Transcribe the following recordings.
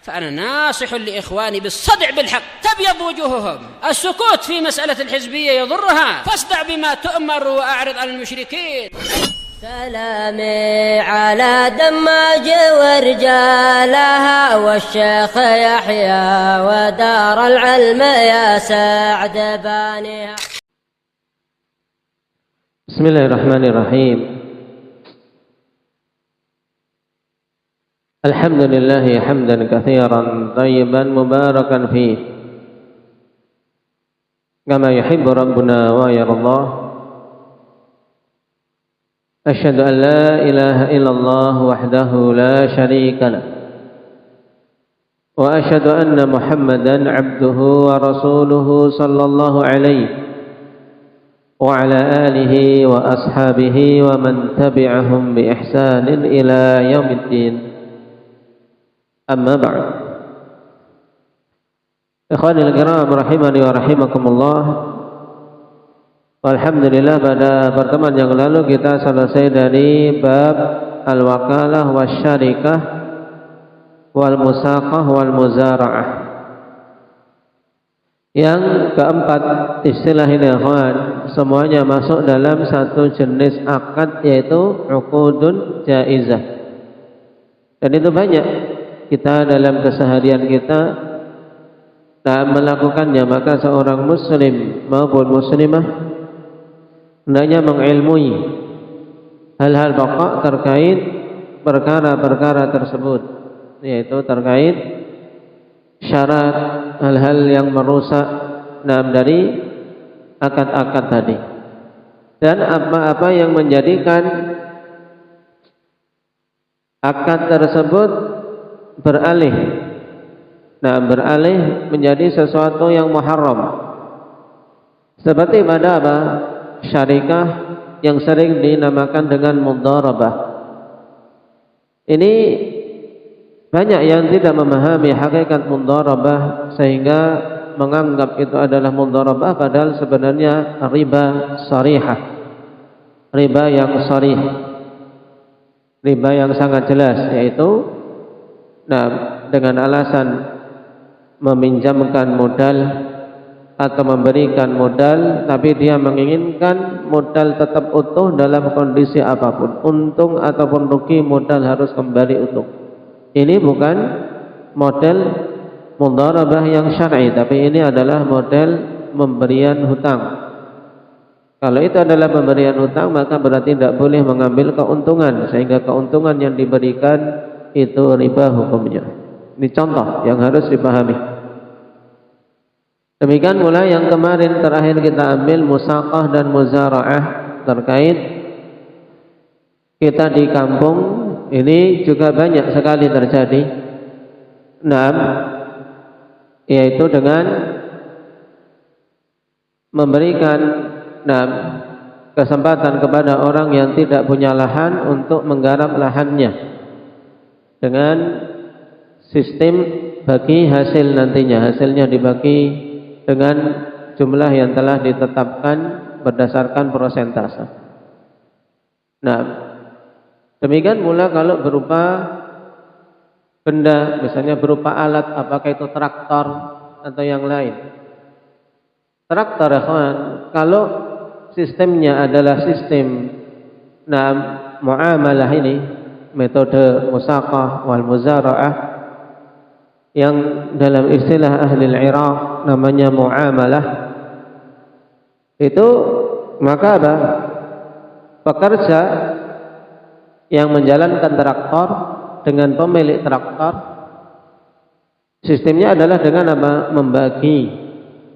فأنا ناصح لإخواني بالصدع بالحق تبيض وجوههم. السكوت في مسألة الحزبية يضرها، فاصدع بما تؤمر وأعرض عن المشركين. سلامي على دماج ورجالها والشيخ يحيى ودار العلم يا سعد بانيها. بسم الله الرحمن الرحيم. الحمد لله حمدا كثيرا طيبا مباركا فيه كما يحب ربنا ويرضاه. أشهد أن لا إله إلا الله وحده لا شريك له، وأشهد أن محمدا عبده ورسوله صلى الله عليه وعلى آله وأصحابه ومن تبعهم بإحسان إلى يوم الدين. Amma ba'd. Ikhwanil kiram rahimani wa rahimakumullah. Alhamdulillah, pada pertemuan yang lalu kita selesai dari bab al-wakalah wasyarikah wal musaqah wal muzara'ah. Yang keempat, istilah ini ikhwan, semuanya masuk dalam satu jenis akad, yaitu uqudun jaizah. Dan itu banyak kita dalam keseharian kita tak melakukannya, maka seorang muslim maupun muslimah hendaknya mengilmui hal-hal pokok terkait perkara-perkara tersebut, yaitu terkait syarat, hal-hal yang merusak dari akad-akad tadi, dan apa-apa yang menjadikan akad tersebut beralih menjadi sesuatu yang muharram, seperti pada apa? Syarikah yang sering dinamakan dengan mudharabah. Ini banyak yang tidak memahami hakikat mudharabah sehingga menganggap itu adalah mudharabah, padahal sebenarnya riba sharihah, riba yang sharih, riba yang sangat jelas, yaitu dengan alasan meminjamkan modal atau memberikan modal, tapi dia menginginkan modal tetap utuh dalam kondisi apapun, untung ataupun rugi, modal harus kembali utuh. Ini bukan model mudharabah yang syar'i, tapi ini adalah model pemberian hutang. Kalau itu adalah pemberian hutang, maka berarti tidak boleh mengambil keuntungan, sehingga keuntungan yang diberikan itu riba hukumnya. Ini contoh yang harus dipahami. Demikian pula yang kemarin terakhir kita ambil musaqah dan muzara'ah, terkait kita di kampung ini juga banyak sekali terjadi. Yaitu dengan memberikan kesempatan kepada orang yang tidak punya lahan untuk menggarap lahannya dengan sistem bagi hasil, nantinya hasilnya dibagi dengan jumlah yang telah ditetapkan berdasarkan persentase. Demikian pula kalau berupa benda, misalnya berupa alat, apakah itu traktor atau yang lain. Traktor, kalau sistemnya adalah sistem muamalah ini, metode musaqah wal muzara'ah, yang dalam istilah ahli al-Iraq namanya muamalah, itu maka pekerja yang menjalankan traktor dengan pemilik traktor, sistemnya adalah dengan membagi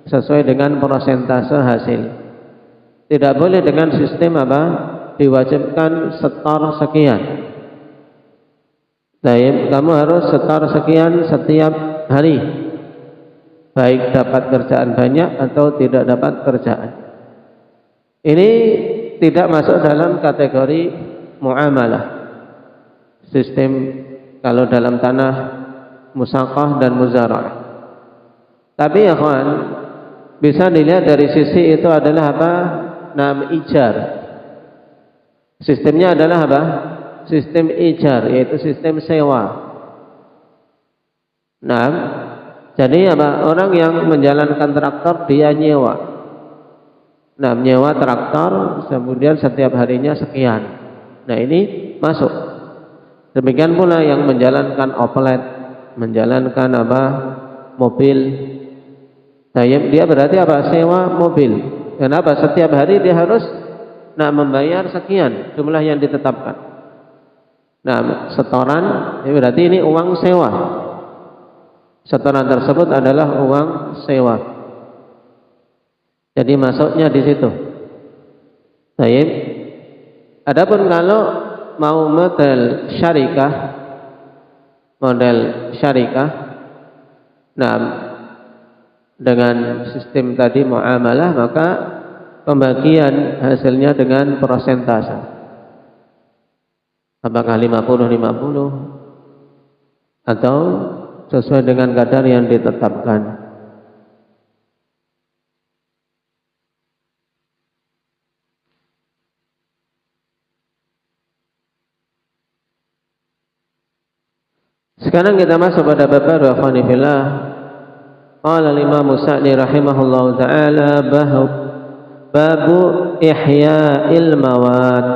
sesuai dengan persentase hasil. Tidak boleh dengan sistem diwajibkan setor sekian. Kamu harus setor sekian setiap hari, baik dapat kerjaan banyak atau tidak dapat kerjaan. Ini tidak masuk dalam kategori muamalah. Sistem kalau dalam tanah musaqah dan muzara'ah. Tapi ya kawan, bisa dilihat dari sisi itu adalah ijar. Sistemnya adalah sistem ijar, yaitu sistem sewa. Nah, jadi apa? Orang yang menjalankan traktor dia nyewa. Nah, nyewa traktor kemudian setiap harinya sekian. Nah, ini masuk. Demikian pula yang menjalankan oplet, menjalankan apa? Mobil. Nah, dia berarti apa? Sewa mobil. Kenapa? Setiap hari dia harus membayar sekian jumlah yang ditetapkan. Nah, setoran berarti ini uang sewa. Setoran tersebut adalah uang sewa. Jadi masuknya di situ. Baik. Adapun kalau mau model syarikah, nah dengan sistem tadi muamalah, maka pembagian hasilnya dengan persentase. Apakah 50-50 atau sesuai dengan kadar yang ditetapkan. Sekarang kita masuk pada bab baru, akhwani fillah. Qala al-Imam Sa'di rahimahullahu taala babu ihya'il mawat.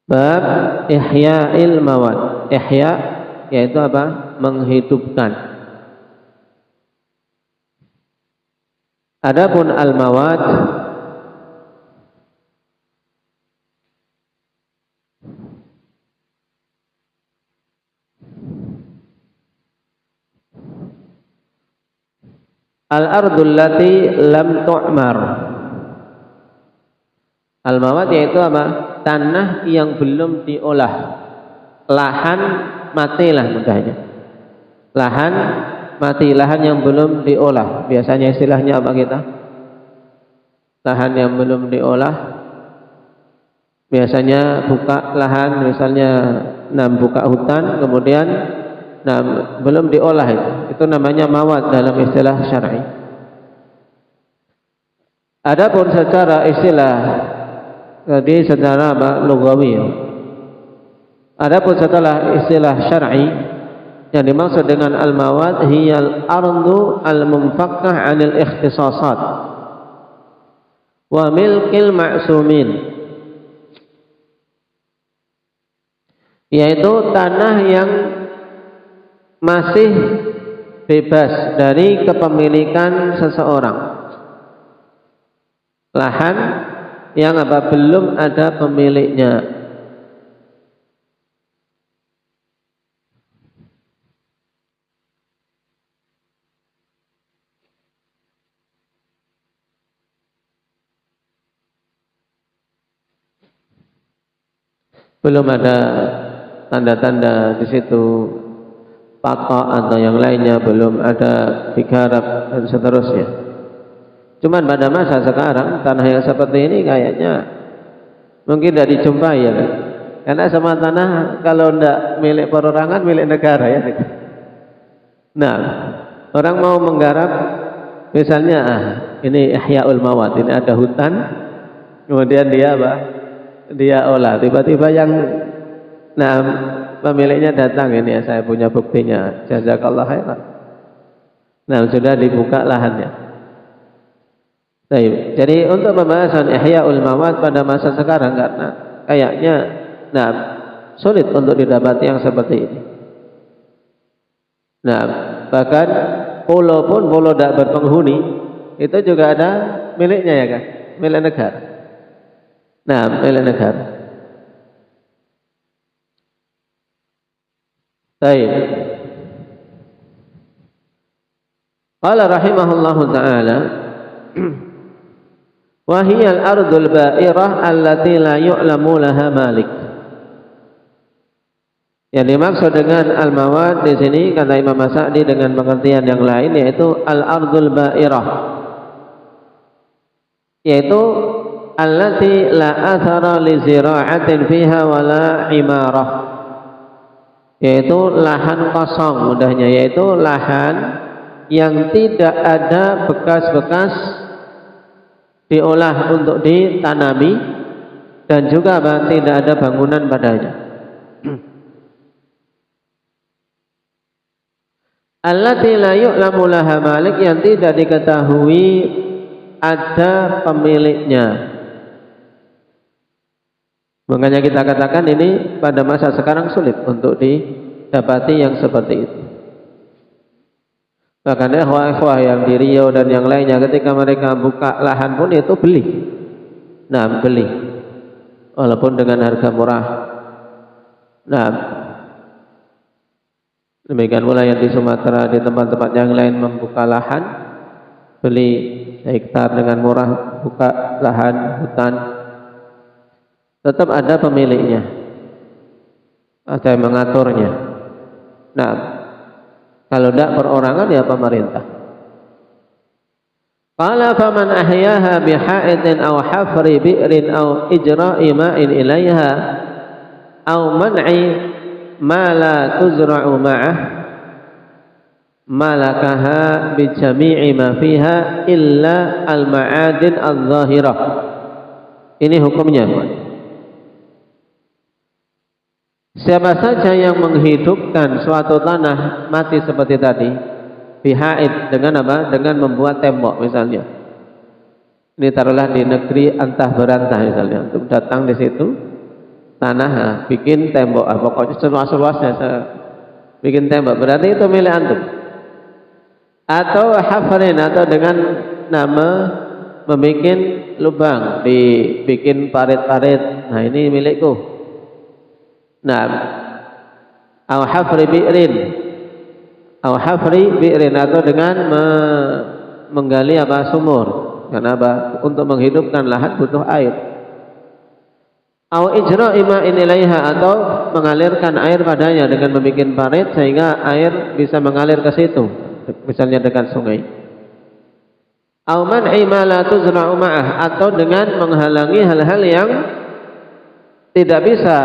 Bab ihya'il mawat. Ihya yaitu apa? Menghidupkan. Adapun al-mawat al-ardul lati lam tu'mar. Al-mawat yaitu apa? Tanah yang belum diolah. Lahan matilah mudahnya. Lahan mati, lahan yang belum diolah. Biasanya istilahnya apa kita? Lahan yang belum diolah. Biasanya buka lahan, misalnya buka hutan, kemudian belum diolah itu namanya mawat dalam istilah syar'i. Adapun secara istilah tadi secara lugawi. Adapun setelah istilah syar'i yang dimaksud dengan al-mawat hiyal ardu al-munfakkah 'anil ikhtisasat wa milkil ma'sumin, yaitu tanah yang masih bebas dari kepemilikan seseorang, lahan yang apa? Belum ada pemiliknya. Belum ada tanda-tanda di situ patok atau yang lainnya, belum ada digarap dan seterusnya. Cuman pada masa sekarang tanah yang seperti ini kayaknya mungkin tidak dijumpai ya kan? Karena semua tanah kalau tidak milik perorangan, milik negara ya. Nah, orang mau menggarap misalnya ini Ihya'ul Mawat, ini ada hutan, kemudian dia apa? Dia olah, tiba-tiba yang pemiliknya datang, ini ya saya punya buktinya, jazakallah khairan. Nah, sudah dibuka lahannya. Baik. Jadi untuk pembahasan Ihya'ul Mawat pada masa sekarang karena kayaknya sulit untuk didapati yang seperti ini. Nah, bahkan pulau pun pulau tidak berpenghuni itu juga ada miliknya ya kan, milik negara. Nah, milik negara. Baik. Qala rahimahullahu taala wa hiya al-ardul ba'irah allati la yu'lamu laha malik. Yang dimaksud dengan al-mawad di sini kata Imam Sa'di dengan pengertian yang lain yaitu al-ardul ba'irah, yaitu allati la athara li zira'atin fiha wala imarah, yaitu lahan kosong mudahnya, yaitu lahan yang tidak ada bekas-bekas diolah untuk ditanami dan juga tidak ada bangunan padanya. allati la yu'lamu laha malik, yang tidak diketahui ada pemiliknya. Makanya kita katakan ini pada masa sekarang sulit untuk didapati yang seperti itu. Bahkan ikhwah-ikhwah yang di Riau dan yang lainnya ketika mereka buka lahan pun itu beli. Nah, beli. Walaupun dengan harga murah. Nah, demikian pula yang di Sumatera, di tempat-tempat yang lain membuka lahan, beli hektar dengan murah, buka lahan hutan, tetap ada pemiliknya, ada yang mengaturnya. Nah, kalau tidak perorangan ya pemerintah. Qala faman ahyaha biha'idin aw hafri bi'rin aw ijra'i ma'in ilaiha aw man'i ma la tuzra'u ma'ah malakaha bi jami'i ma fiha illa al-ma'adin al-zahirah. Ini hukumnya. Siapa saja yang menghidupkan suatu tanah mati seperti tadi, biha'id, dengan apa? Dengan membuat tembok misalnya. Ini taruhlah di negeri antah berantah misalnya, untuk datang di situ tanah, bikin tembok, pokoknya seluas-luasnya bikin tembok, berarti itu milik antum. Atau hafrin, atau dengan nama membikin lubang, dibikin parit-parit, nah ini milikku. Nah, aw hafri bi'rin, atau dengan menggali apa, sumur. Kenapa? Untuk menghidupkan lahan butuh air. Aw ijra'i ma'in ilaiha, atau mengalirkan air padanya dengan membuat parit sehingga air bisa mengalir ke situ, misalnya dekat sungai. Aw man'i ma la tuzra'u ma'ah, atau dengan menghalangi hal-hal yang tidak bisa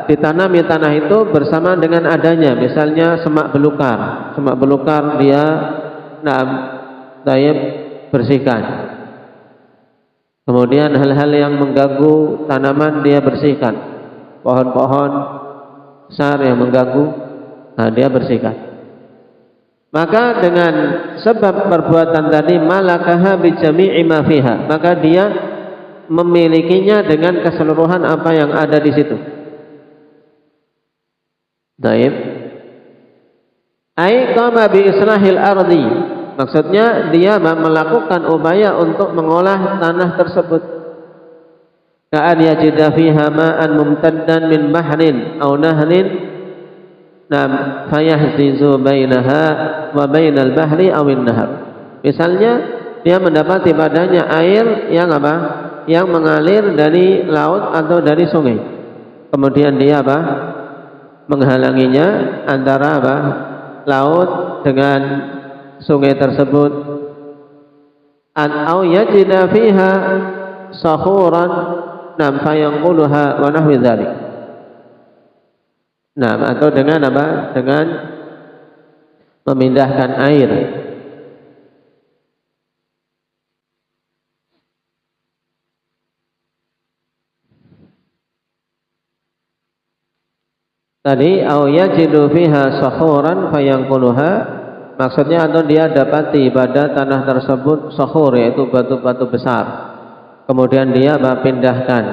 ditanami tanah itu bersama dengan adanya, misalnya semak belukar. Semak belukar dia bersihkan. Kemudian hal-hal yang mengganggu tanaman dia bersihkan. Pohon-pohon besar yang mengganggu, nah dia bersihkan. Maka dengan sebab perbuatan tadi, malakaha bi jami'i ma fiha, maka dia memilikinya dengan keseluruhan apa yang ada di situ. Baik. Ai qama bi islahil ardi, maksudnya dia melakukan upaya untuk mengolah tanah tersebut. Ka'an yajida fiha ma'an mumtaddan min bahrin aw nahrin, nam fayahzizu bainaha wa bainal bahri aw an-nahr. Misalnya dia mendapati padanya air yang apa? Yang mengalir dari laut atau dari sungai. Kemudian dia apa? Menghalanginya antara apa? Laut dengan sungai tersebut. Au yajida fiha sahuran nam fayanquluha wa nahwi dzalik. Nah, atau dengan apa? Dengan memindahkan air. Tadi au yajidu fiha sakhuran fayanquluha, maksudnya atau dia dapati pada tanah tersebut sakhur, yaitu batu-batu besar. Kemudian dia pindahkan,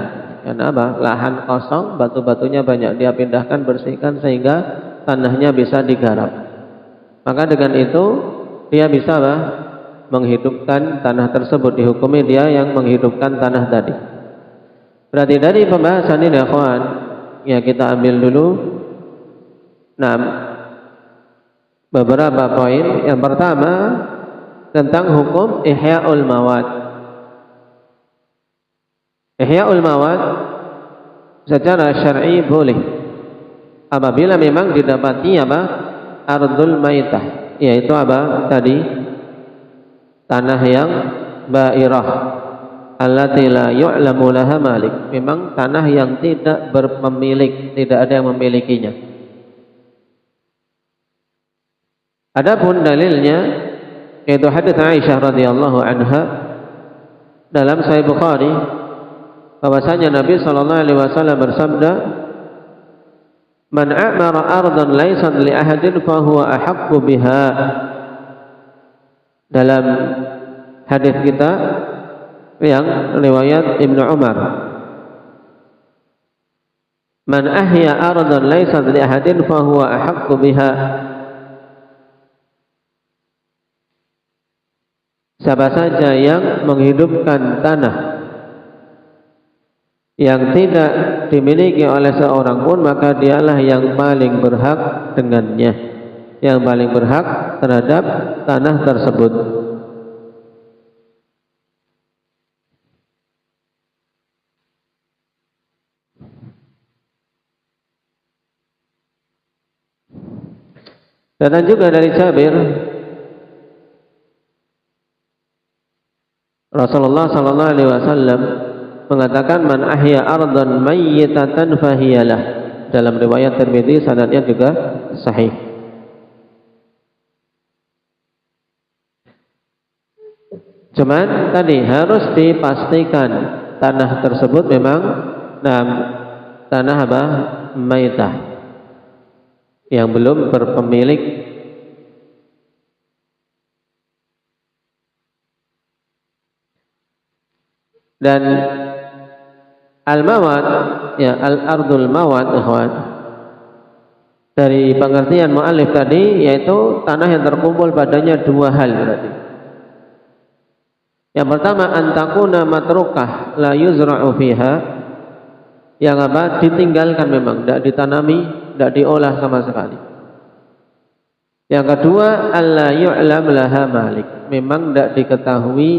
karena apa? Lahan kosong, batu-batunya banyak, dia pindahkan, bersihkan sehingga tanahnya bisa digarap. Maka dengan itu dia bisa menghidupkan tanah tersebut, dihukumi dia yang menghidupkan tanah tadi. Berarti dari pembahasan ini akhwan, ya kita ambil dulu beberapa poin. Yang pertama tentang hukum ihya'ul mawad. Ihya'ul mawad secara syar'i boleh apabila memang didapati ardul maitah, yaitu tadi tanah yang bairah, allati la yu'lamu laha malik, memang tanah yang tidak berpemilik, tidak ada yang memilikinya. Adapun dalilnya yaitu hadits Aisyah radhiyallahu anha dalam Sahih Bukhari, bahwasanya Nabi sallallahu alaihi wasallam bersabda, Man a'mara ardan laysat li ahadin fa huwa ahaqqu biha. Dalam hadis kita yang riwayat Ibnu Umar, man ahya ardan laysat li ahadin fa huwa ahaqqu biha. Siapa saja yang menghidupkan tanah yang tidak dimiliki oleh seorang pun, maka dialah yang paling berhak dengannya, yang paling berhak terhadap tanah tersebut. Dan juga dari Jabir, Rasulullah sallallahu alaihi wasallam mengatakan, man ahya ardan mayyitatan fahiyalah. Dalam riwayat Tirmidzi, sanadnya juga sahih. Cuman tadi harus dipastikan tanah tersebut memang tanah apa? Maitah, yang belum berpemilik. Dan al-mawad, ya, al-ardul mawad, ikhwan, dari pengertian mu'allif tadi, yaitu tanah yang terkumpul padanya dua hal berarti. Yang pertama, antakuna matrukah la yuzra'u fiha, yang apa? Ditinggalkan memang, tidak ditanami, tidak diolah sama sekali. Yang kedua, alla yu'lam laha malik, memang tidak diketahui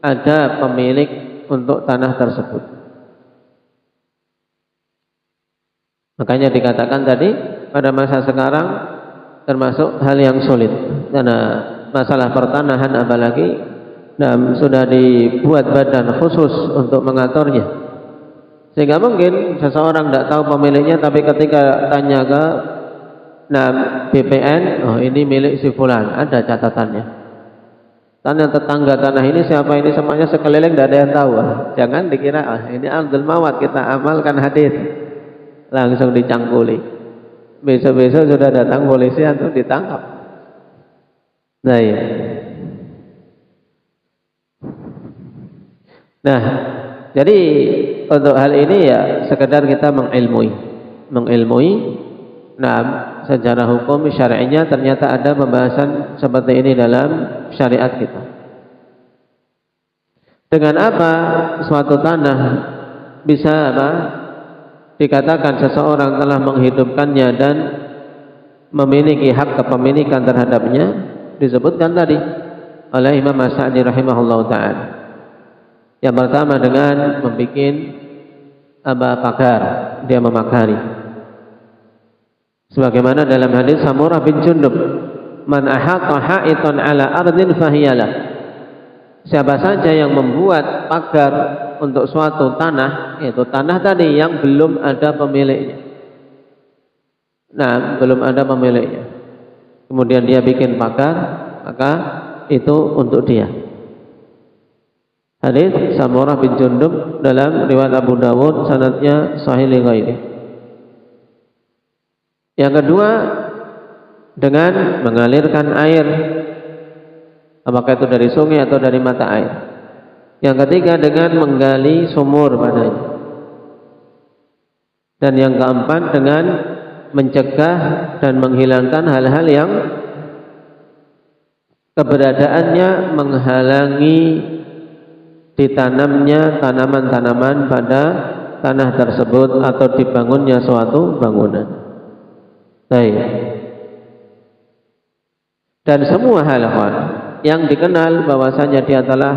ada pemilik untuk tanah tersebut. Makanya dikatakan tadi, pada masa sekarang termasuk hal yang sulit, karena masalah pertanahan apalagi sudah dibuat badan khusus untuk mengaturnya, sehingga mungkin seseorang tidak tahu pemiliknya, tapi ketika tanya ke BPN, oh ini milik si fulan, ada catatannya. Tanah tetangga tanah ini siapa ini, semuanya sekeliling tidak ada yang tahu. Jangan dikira ini ardul mawad, kita amalkan hadis, langsung dicangkuli. Besok-besok sudah datang polisi untuk ditangkap. Nah, ya. Nah, jadi untuk hal ini ya sekedar kita mengilmui. Nah, secara hukum syar'inya ternyata ada pembahasan seperti ini dalam syariat kita. Dengan apa suatu tanah bisa dikatakan seseorang telah menghidupkannya dan memiliki hak kepemilikan terhadapnya, disebutkan tadi oleh Imam As-Sa'di rahimahullah ta'ala. Yang pertama dengan membuat pagar, dia memagari. Sebagaimana dalam hadis Samurah bin Jundub, man ahata ha'itan ala ardin fahiyalah. Siapa saja yang membuat pagar untuk suatu tanah, yaitu tanah tadi yang belum ada pemiliknya. Nah, belum ada pemiliknya. Kemudian dia bikin pagar, maka itu untuk dia. Hadis Samurah bin Jundub dalam riwayat Abu Dawud, sanadnya sahih li ghairi. Yang kedua, dengan mengalirkan air, apakah itu dari sungai atau dari mata air. Yang ketiga, dengan menggali sumur padanya. Dan yang keempat, dengan mencegah dan menghilangkan hal-hal yang keberadaannya menghalangi ditanamnya tanaman-tanaman pada tanah tersebut atau dibangunnya suatu bangunan. Baik. Dan semua hal yang dikenal bahwasanya dia telah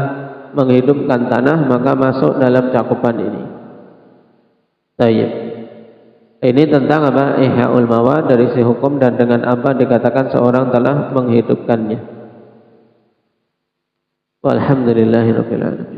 menghidupkan tanah, maka masuk dalam cakupan ini. Baik. Ini tentang apa? Ihya'ul mawad dari si hukum dan dengan apa dikatakan seorang telah menghidupkannya. Walhamdulillahirabbil alamin.